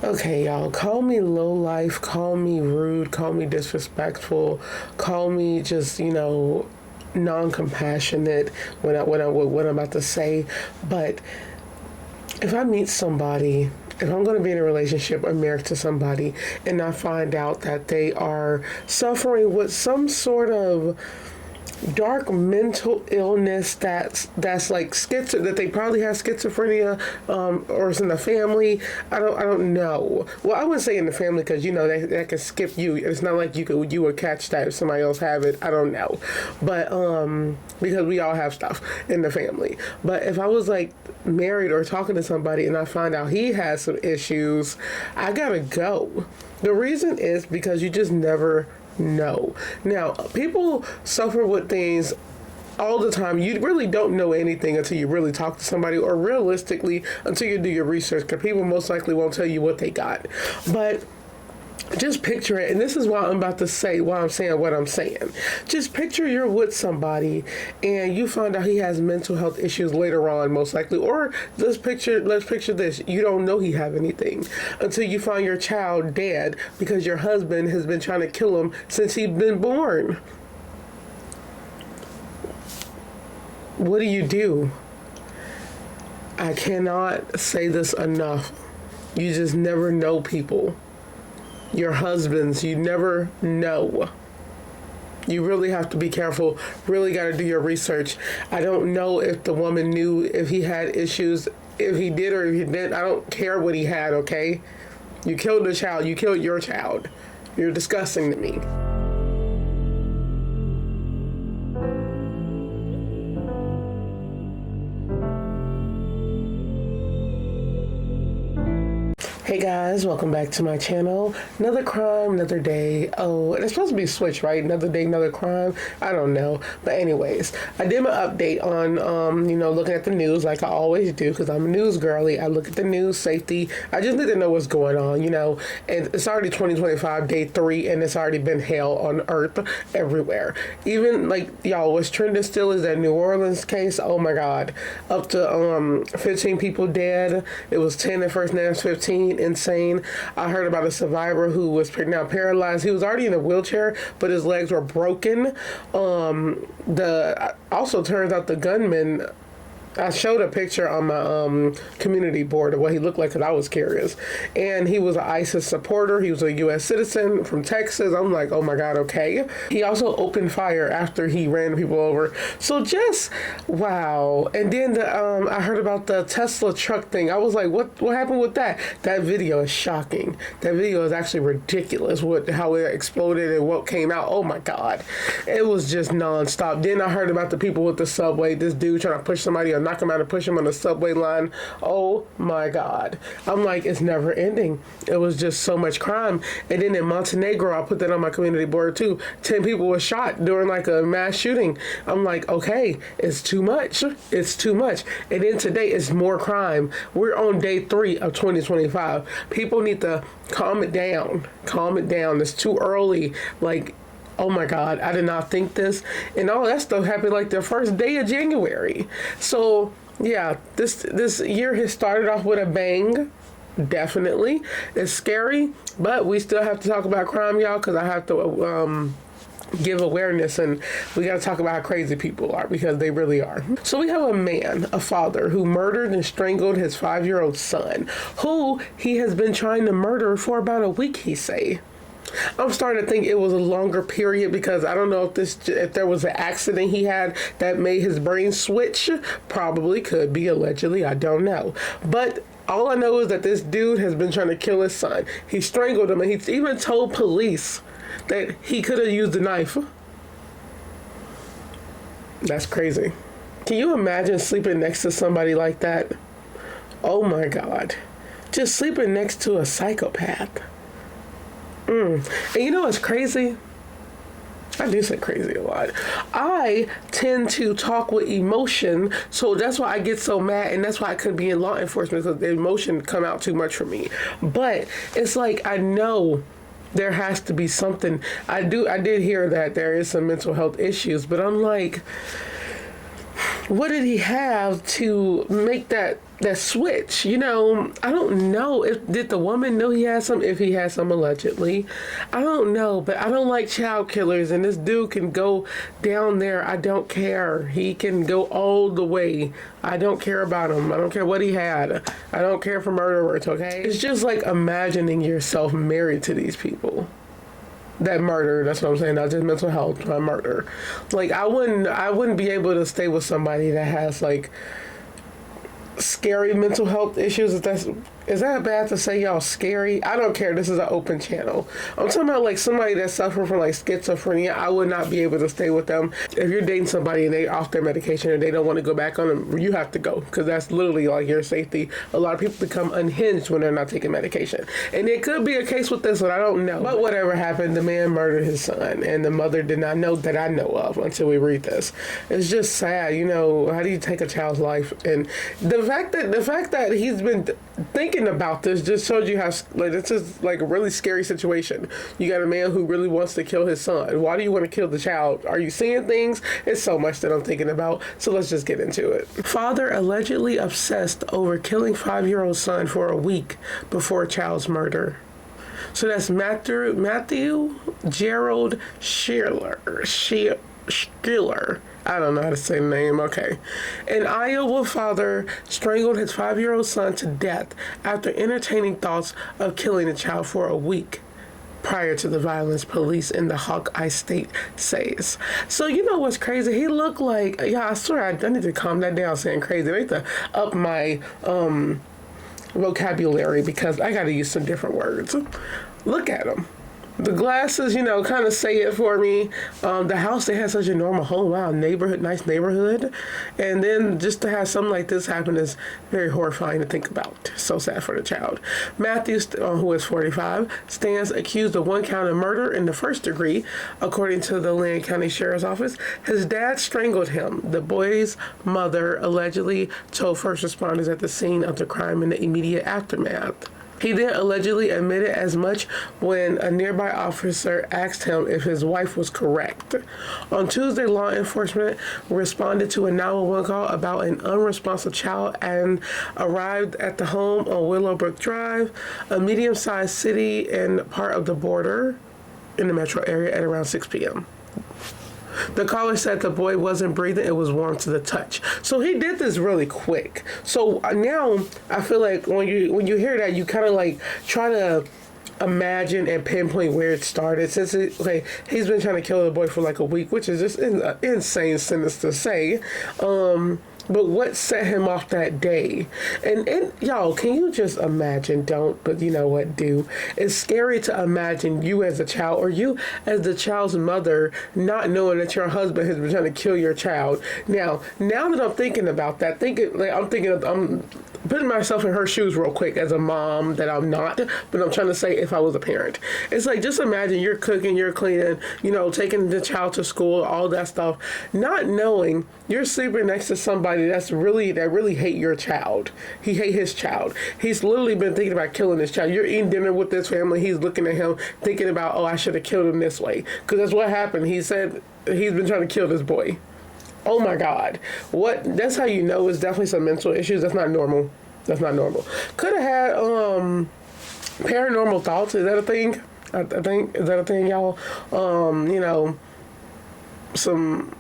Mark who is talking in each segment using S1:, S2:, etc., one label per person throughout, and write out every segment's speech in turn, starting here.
S1: Okay, y'all, call me low life, call me rude, call me disrespectful, call me just, non-compassionate what I'm about to say. But if I meet somebody, if I'm going to be in a relationship or married to somebody, and I find out that they are suffering with some sort of dark mental illness that's like schizo, that they probably have schizophrenia, or it's in the family. I don't know. Well, I wouldn't say in the family because that can skip you. It's not like you would catch that if somebody else have it. I don't know, but because we all have stuff in the family. But if I was like married or talking to somebody and I find out he has some issues, I gotta go. The reason is because you just never know. Now, people suffer with things all the time. You really don't know anything until you really talk to somebody, or realistically until you do your research, because people most likely won't tell you what they got. But just picture it, and this is why I'm about to say why I'm saying what I'm saying. Just picture you're with somebody and you find out he has mental health issues later on, most likely. Or let's picture this. You don't know he have anything until you find your child dead because your husband has been trying to kill him since he's been born. What do? I cannot say this enough. You just never know people. Your husbands, you never know. You really have to be careful. Really got to do your research. I don't know if the woman knew if he had issues, if he did or if he didn't. I don't care what he had, okay? You killed the child. You killed your child. You're disgusting to me. Hey guys, welcome back to my channel. Another crime, another day. Oh, and it's supposed to be switched, right? Another day, another crime. I don't know. But anyways, I did my update on, looking at the news like I always do, because I'm a news girly. I look at the news, safety. I just need to know what's going on, And it's already 2025, day 3, and it's already been hell on earth everywhere. Even, y'all, what's trending still is that New Orleans case. Oh my God. Up to 15 people dead. It was 10 at first, now it's 15. Insane. I heard about a survivor who was now paralyzed. He was already in a wheelchair, but his legs were broken. Also turns out the gunman, I showed a picture on my community board of what he looked like because I was curious. And he was an ISIS supporter. He was a U.S. citizen from Texas. I'm like, oh my God, okay. He also opened fire after he ran people over. So just, wow. And then I heard about the Tesla truck thing. I was like, what happened with that? That video is shocking. That video is actually ridiculous, how it exploded and what came out. Oh my God. It was just nonstop. Then I heard about the people with the subway. This dude trying to push somebody or knock him out and push him on the subway line. Oh my God. I'm like, it's never ending. It was just so much crime. And then in Montenegro, I put that on my community board too. 10 people were shot during like a mass shooting. I'm like, okay, it's too much. It's too much. And then today it's more crime. We're on day 3 of 2025. People need to calm it down. Calm it down. It's too early. Oh my God, I did not think this. And all that stuff happened like the first day of January. So yeah, this year has started off with a bang. Definitely. It's scary, but we still have to talk about crime, y'all, because I have to give awareness, and we got to talk about how crazy people are, because they really are. So we have a father who murdered and strangled his 5-year-old son, who he has been trying to murder for about a week, he say. I'm starting to think it was a longer period, because I don't know if there was an accident he had that made his brain switch. Probably could be, allegedly. I don't know. But all I know is that this dude has been trying to kill his son. He strangled him, and he's even told police that he could have used a knife. That's crazy. Can you imagine sleeping next to somebody like that? Oh my God. Just sleeping next to a psychopath. And you know what's crazy? I do say crazy a lot. I tend to talk with emotion, so that's why I get so mad, and that's why I couldn't be in law enforcement, because the emotion come out too much for me. But it's like, I know there has to be something. I did hear that there is some mental health issues, but I'm like, what did he have to make that that switch. You know, I don't know if did the woman know he had some, if he had some allegedly. I don't know, but I don't like child killers, and this dude can go down there. I don't care. He can go all the way. I don't care about him. I don't care what he had. I don't care for murderers, okay? It's just like imagining yourself married to these people that murder. That's what I'm saying. Not just mental health, but murder. Like I wouldn't be able to stay with somebody that has like scary mental health issues. Is that bad to say, y'all? Scary? I don't care. This is an open channel. I'm talking about like somebody that's suffering from like schizophrenia. I would not be able to stay with them. If you're dating somebody and they off their medication and they don't want to go back on them, you have to go, because that's literally like your safety. A lot of people become unhinged when they're not taking medication, and it could be a case with this one. I don't know. But whatever happened, the man murdered his son, and the mother did not know, that I know of, until we read this. It's just sad. You know, how do you take a child's life? And the fact that he's been thinking about this just shows you how, like, this is like a really scary situation. You got a man who really wants to kill his son. Why do you want to kill the child? Are you seeing things? It's so much that I'm thinking about. So let's just get into it. Father allegedly obsessed over killing 5-year-old son for a week before child's murder. So that's Matthew Gerald Schiller. I don't know how to say the name. Okay. An Iowa father strangled his 5-year-old son to death after entertaining thoughts of killing the child for a week prior to the violence, police in the Hawkeye State says. So you know what's crazy? He looked like, yeah, I swear I need to calm that down saying crazy. I need to up my vocabulary, because I got to use some different words. Look at him. The glasses, you know, kind of say it for me. The house, they had such a normal home. Wow, nice neighborhood. And then just to have something like this happen is very horrifying to think about. So sad for the child. Matthew, who is 45, stands accused of 1 count of murder in the first degree, according to the Lane County Sheriff's Office. His dad strangled him. The boy's mother allegedly told first responders at the scene of the crime in the immediate aftermath. He then allegedly admitted as much when a nearby officer asked him if his wife was correct. On Tuesday, law enforcement responded to a 911 call about an unresponsive child and arrived at the home on Willowbrook Drive, a medium-sized city and part of the border in the metro area, at around 6 p.m. The caller said the boy wasn't breathing. It was warm to the touch. So he did this really quick. So now I feel like when you hear that, you kind of like try to imagine and pinpoint where it started. Since he's been trying to kill the boy for like a week, which is just an insane sentence to say. But what set him off that day? And y'all, can you just imagine? Don't, but you know what, do. It's scary to imagine you as a child, or you as the child's mother, not knowing that your husband has been trying to kill your child. Now that I'm thinking about that, I'm putting myself in her shoes real quick as a mom that I'm not, but I'm trying to say if I was a parent. It's like, just imagine you're cooking, you're cleaning, you know, taking the child to school, all that stuff, not knowing you're sleeping next to somebody that really hate your child. He hate his child. He's literally been thinking about killing his child. You're eating dinner with this family. He's looking at him thinking about, oh, I should have killed him this way. Because that's what happened. He said he's been trying to kill this boy. Oh my God. That's how you know it's definitely some mental issues. That's not normal. Could have had paranormal thoughts. Is that a thing? I think, is that a thing, y'all? You know, some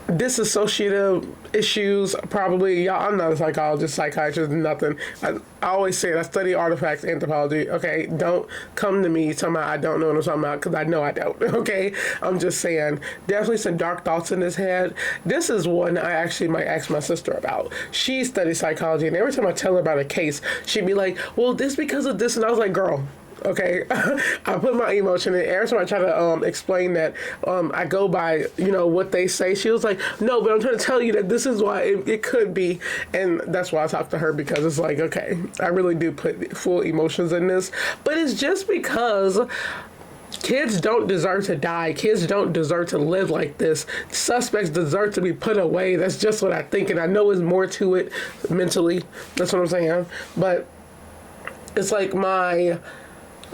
S1: disassociative issues, probably. Y'all, I'm not a psychologist, psychiatrist, nothing. I always say it. I study artifacts, anthropology. Okay, don't come to me talking about I don't know what I'm talking about, because I know I don't. Okay, I'm just saying, definitely some dark thoughts in his head. This is one I actually might ask my sister about. She studies psychology, and every time I tell her about a case, she'd be like, well, this because of this, and I was like, girl, okay, I put my emotion in. Every time I try to explain that, I go by, you know, what they say. She was like, no, but I'm trying to tell you that this is why it could be. And that's why I talk to her, because it's like, okay, I really do put full emotions in this. But it's just because kids don't deserve to die. Kids don't deserve to live like this. Suspects deserve to be put away. That's just what I think. And I know there's more to it mentally. That's what I'm saying. But it's like my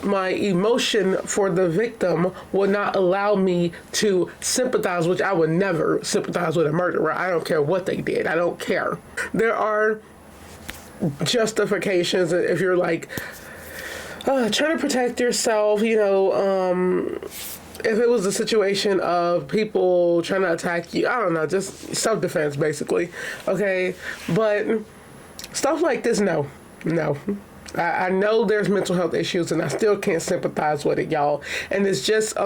S1: emotion for the victim will not allow me to sympathize, which I would never sympathize with a murderer. I don't care what they did. I don't care. There are justifications if you're like trying to protect yourself, you know, if it was a situation of people trying to attack you, I don't know, just self-defense basically, okay? But stuff like this, no. I know there's mental health issues and I still can't sympathize with it, y'all. And it's just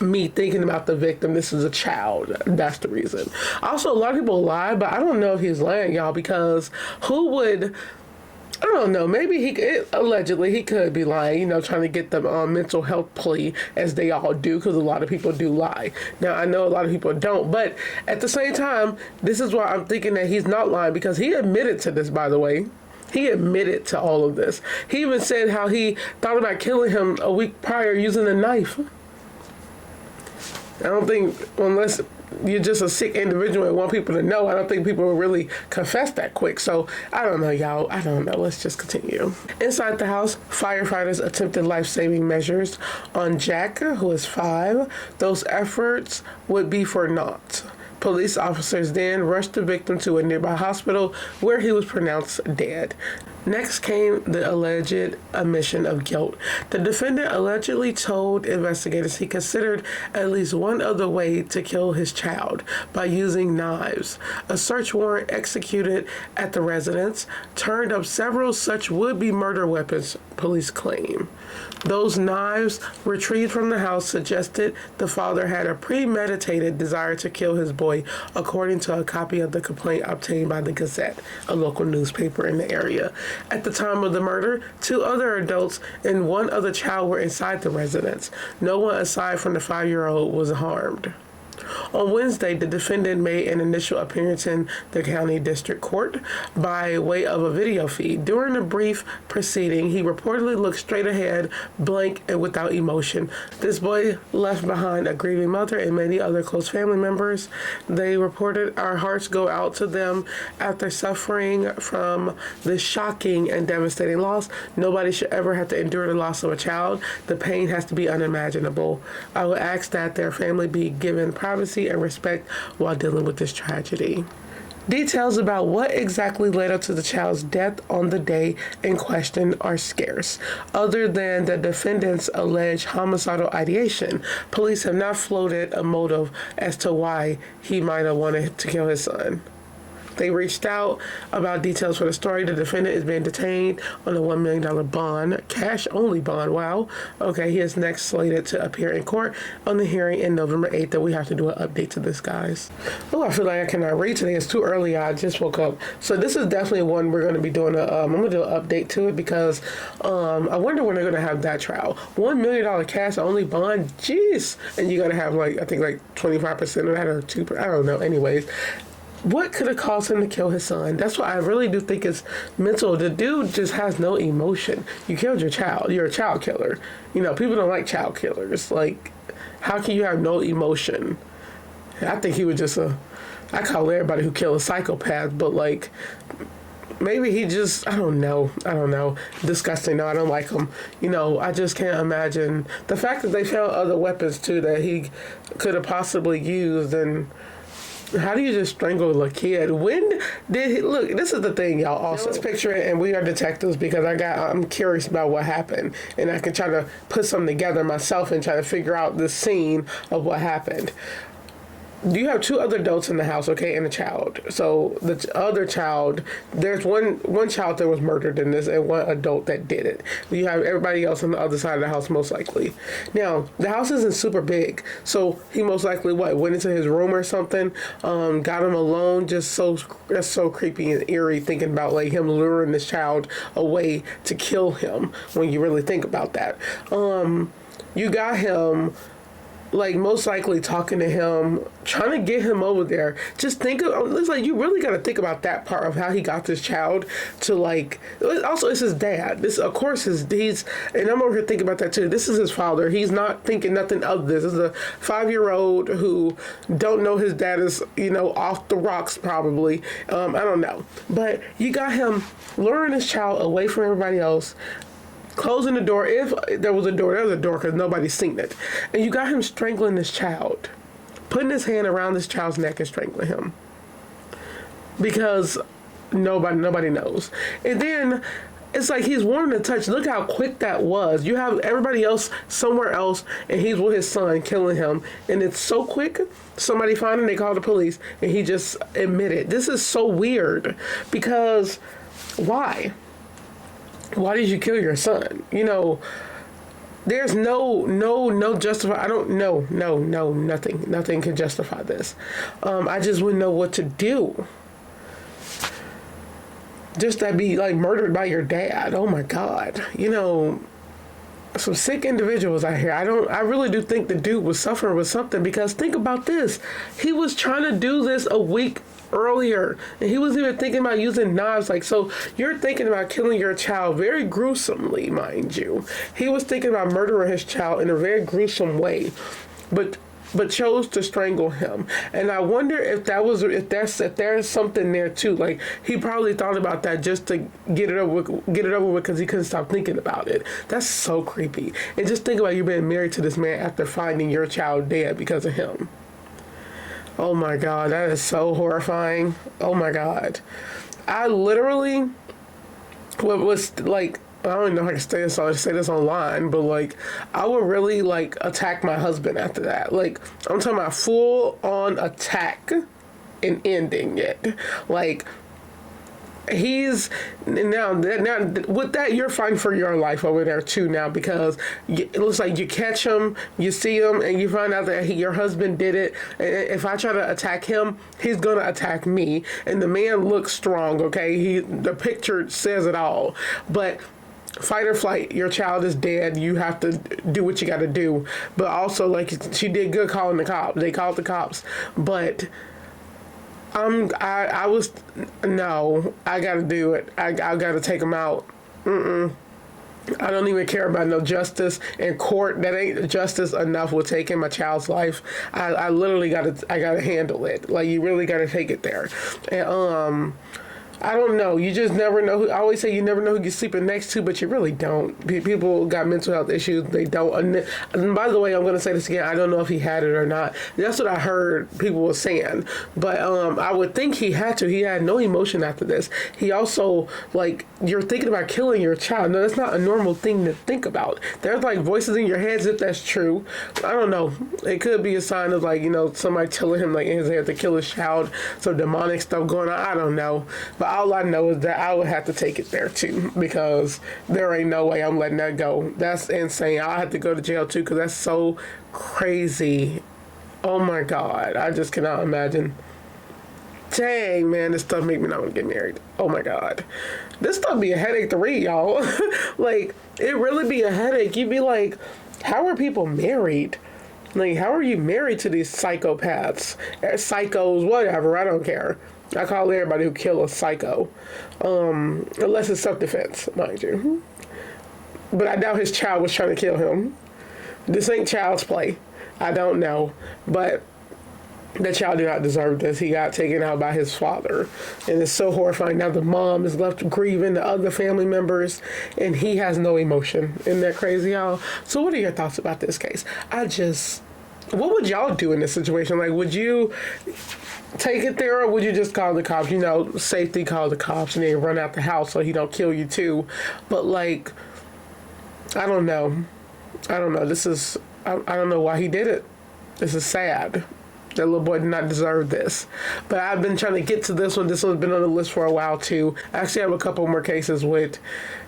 S1: me thinking about the victim. This is a child. That's the reason. Also, a lot of people lie, but I don't know if he's lying, y'all, because who would... I don't know. Maybe allegedly he could be lying, you know, trying to get the mental health plea, as they all do, because a lot of people do lie. Now, I know a lot of people don't, but at the same time, this is why I'm thinking that he's not lying, because he admitted to this, by the way. He admitted to all of this. He even said how he thought about killing him a week prior using a knife. I don't think, unless you're just a sick individual and want people to know, I don't think people will really confess that quick. So, I don't know, y'all. I don't know. Let's just continue. Inside the house, firefighters attempted life-saving measures on Jack, who is 5. Those efforts would be for naught. Police officers then rushed the victim to a nearby hospital where he was pronounced dead. Next came the alleged admission of guilt. The defendant allegedly told investigators he considered at least one other way to kill his child, by using knives. A search warrant executed at the residence turned up several such would-be murder weapons, police claim. Those knives retrieved from the house suggested the father had a premeditated desire to kill his boy, according to a copy of the complaint obtained by the Gazette, a local newspaper in the area. At the time of the murder, 2 other adults and 1 other child were inside the residence. No one aside from the 5-year-old was harmed. On Wednesday, the defendant made an initial appearance in the county district court by way of a video feed. During a brief proceeding, he reportedly looked straight ahead, blank and without emotion. This boy left behind a grieving mother and many other close family members. They reported, "Our hearts go out to them after suffering from this shocking and devastating loss. Nobody should ever have to endure the loss of a child. The pain has to be unimaginable. I would ask that their family be given privacy and respect while dealing with this tragedy." Details about what exactly led up to the child's death on the day in question are scarce. Other than the defendant's alleged homicidal ideation, police have not floated a motive as to why he might have wanted to kill his son. They reached out about details for the story. The defendant is being detained on a $1 million bond, cash-only bond. Wow. Okay, he is next slated to appear in court on the hearing in November 8th. That we have to do an update to this, guys. Oh, I feel like I cannot read today. It's too early. I just woke up. So this is definitely one we're going to be doing. I'm going to do an update to it because I wonder when they're going to have that trial. $1 million cash-only bond. Jeez. And you got to have, like, I think, like 25% of that or 2%. I don't know. Anyways. What could have caused him to kill his son? That's why I really do think it's mental. The dude just has no emotion. You killed your child. You're a child killer. You know, people don't like child killers. Like, how can you have no emotion? I think he was just I call everybody who killed a psychopath, but like, maybe he just, I don't know. Disgusting. No, I don't like him. You know, I just can't imagine. The fact that they found other weapons too that he could have possibly used, and how do you just strangle a kid? When did he look? This is the thing, y'all. Also, let's picture it, and we are detectives because I'm curious about what happened, and I can try to put something together myself and try to figure out the scene of what happened. You have 2 other adults in the house, okay, and a child. So the other child, there's one child that was murdered in this and 1 adult that did it. You have everybody else on the other side of the house, most likely. Now, the house isn't super big, so he most likely, went into his room or something, got him alone, that's so creepy and eerie thinking about, like, him luring this child away to kill him when you really think about that. You got him, like, most likely talking to him, trying to get him over there. Just think of, it's like, you really got to think about that part of how he got this child to, like, also it's his dad. This, of course, he's, and I'm over here thinking about that too. This is his father. He's not thinking nothing of this. This is a 5-year-old who don't know his dad is, you know, off the rocks probably. I don't know. But you got him luring this child away from everybody else, closing the door. If there was a door, there's a door because nobody's seen it. And you got him strangling this child, putting his hand around this child's neck and strangling him. Because Nobody knows. And then it's like he's wanting to touch. Look how quick that was. You have everybody else somewhere else, and he's with his son killing him. And it's so quick. Somebody found him, they called the police, and he just admitted. This is so weird because why? Why did you kill your son? You know, there's no justify. I don't know. No, nothing. Nothing can justify this. I just wouldn't know what to do. Just to be like murdered by your dad. Oh my God. You know, some sick individuals out here. I really do think the dude was suffering with something, because think about this. He was trying to do this a week earlier, and he was even thinking about using knives. Like, so you're thinking about killing your child very gruesomely, mind you. He was thinking about murdering his child in a very gruesome way, but chose to strangle him. And I wonder if if there's something there too. Like, he probably thought about that just to get it over with, because he couldn't stop thinking about it. That's so creepy. And just think about you being married to this man after finding your child dead because of him. Oh my God, that is so horrifying. Oh my God. I literally was like, I don't even know how to say this online, but like, I would really like attack my husband after that. Like, I'm talking about full on attack and ending it. Like, he's now with that, you're fighting for your life over there too now, because it looks like you catch him, you see him, and you find out that your husband did it. And if I try to attack him, he's gonna attack me. And the man looks strong, okay? The picture says it all. But fight or flight, your child is dead. You have to do what you got to do. But also, like, she did good calling the cops. They called the cops, but I was, no, I got to do it. I got to take him out. I don't even care about no justice in court. That ain't justice enough with taking my child's life. I literally got to handle it. Like, you really got to take it there. And I don't know. You just never know. I always say you never know who you're sleeping next to, but you really don't. People got mental health issues. They don't. And by the way, I'm going to say this again. I don't know if he had it or not. That's what I heard people were saying. But I would think he had to. He had no emotion after this. He also, like, you're thinking about killing your child. No, that's not a normal thing to think about. There's, like, voices in your heads, if that's true. I don't know. It could be a sign of, like, you know, somebody telling him, like, in his head to kill his child. Some demonic stuff going on. I don't know. But all I know is that I would have to take it there too, because there ain't no way I'm letting that go. That's insane. I'll have to go to jail too, because that's so crazy. Oh my God. I just cannot imagine. Dang, man, this stuff make me not want to get married. Oh my God. This stuff be a headache to read, y'all. Like, it really be a headache. You'd be like, how are people married? Like, how are you married to these psychopaths? Psychos, whatever, I don't care. I call everybody who kill a psycho. Unless it's self-defense, mind you. But I doubt his child was trying to kill him. This ain't child's play. I don't know. But the child did not deserve this. He got taken out by his father. And it's so horrifying. Now the mom is left grieving the other family members, and he has no emotion. Isn't that crazy, y'all? So what are your thoughts about this case? What would y'all do in this situation? Like, would you take it there, or would you just call the cops? You know, safety, call the cops, and they run out the house so he don't kill you too. But like, I don't know. I don't know why he did it. This is sad. That little boy did not deserve this. But I've been trying to get to this one. This one's been on the list for a while too. I actually have a couple more cases with,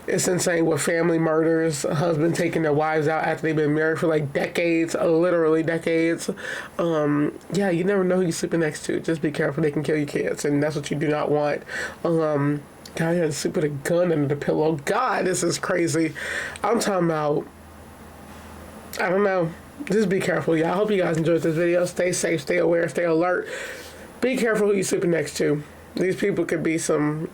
S1: it's insane, with family murders, a husband taking their wives out after they've been married for like decades, literally decades. Yeah, you never know who you're sleeping next to. Just be careful. They can kill your kids, and that's what you do not want. God, you had to sleep with a gun under the pillow. God, this is crazy. I'm talking about, I don't know. Just be careful, y'all. I hope you guys enjoyed this video. Stay safe, stay aware, stay alert. Be careful who you're sleeping next to. These people could be some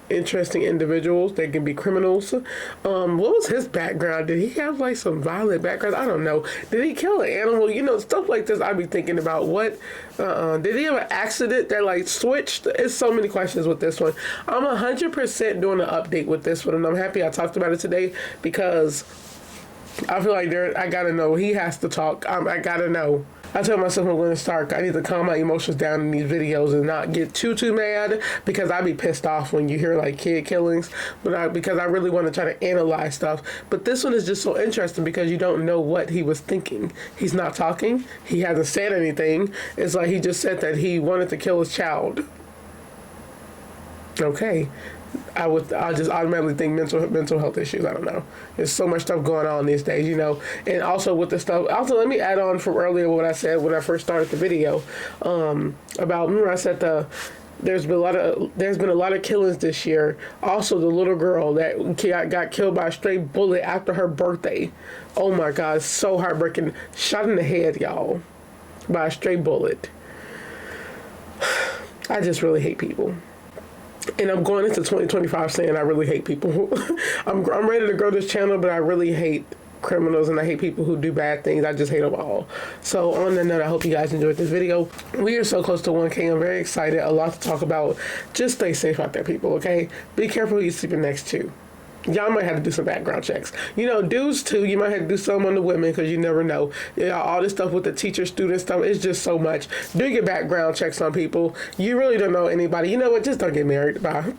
S1: interesting individuals. They can be criminals. What was his background? Did he have like some violent background? I don't know. Did he kill an animal? You know, stuff like this I'd be thinking about. What? Did he have an accident that like switched? There's so many questions with this one. I'm 100% doing an update with this one, and I'm happy I talked about it today, because I feel like I gotta know. He has to talk. I gotta know. I told myself I'm going to start. I need to calm my emotions down in these videos and not get too mad, because I be pissed off when you hear like kid killings. Because I really want to try to analyze stuff. But this one is just so interesting because you don't know what he was thinking. He's not talking. He hasn't said anything. It's like he just said that he wanted to kill his child. Okay. I just automatically think mental health issues. I don't know. There's so much stuff going on these days, And also with the stuff. Also, let me add on from earlier what I said when I first started the video about. Remember, I said there's been a lot of killings this year. Also, the little girl that got killed by a stray bullet after her birthday. Oh my God, it's so heartbreaking. Shot in the head, y'all, by a stray bullet. I just really hate people. And I'm going into 2025 saying I really hate people. I'm ready to grow this channel, but I really hate criminals and I hate people who do bad things. I just hate them all. So on that note, I hope you guys enjoyed this video. We are so close to 1K. I'm very excited. A lot to talk about. Just stay safe out there, people, okay? Be careful who you're sleeping next to. Y'all might have to do some background checks. Dudes too, you might have to do some on the women because you never know. All this stuff with the teacher-student stuff, it's just so much. Do your background checks on people. You really don't know anybody. You know what? Just don't get married. Bye.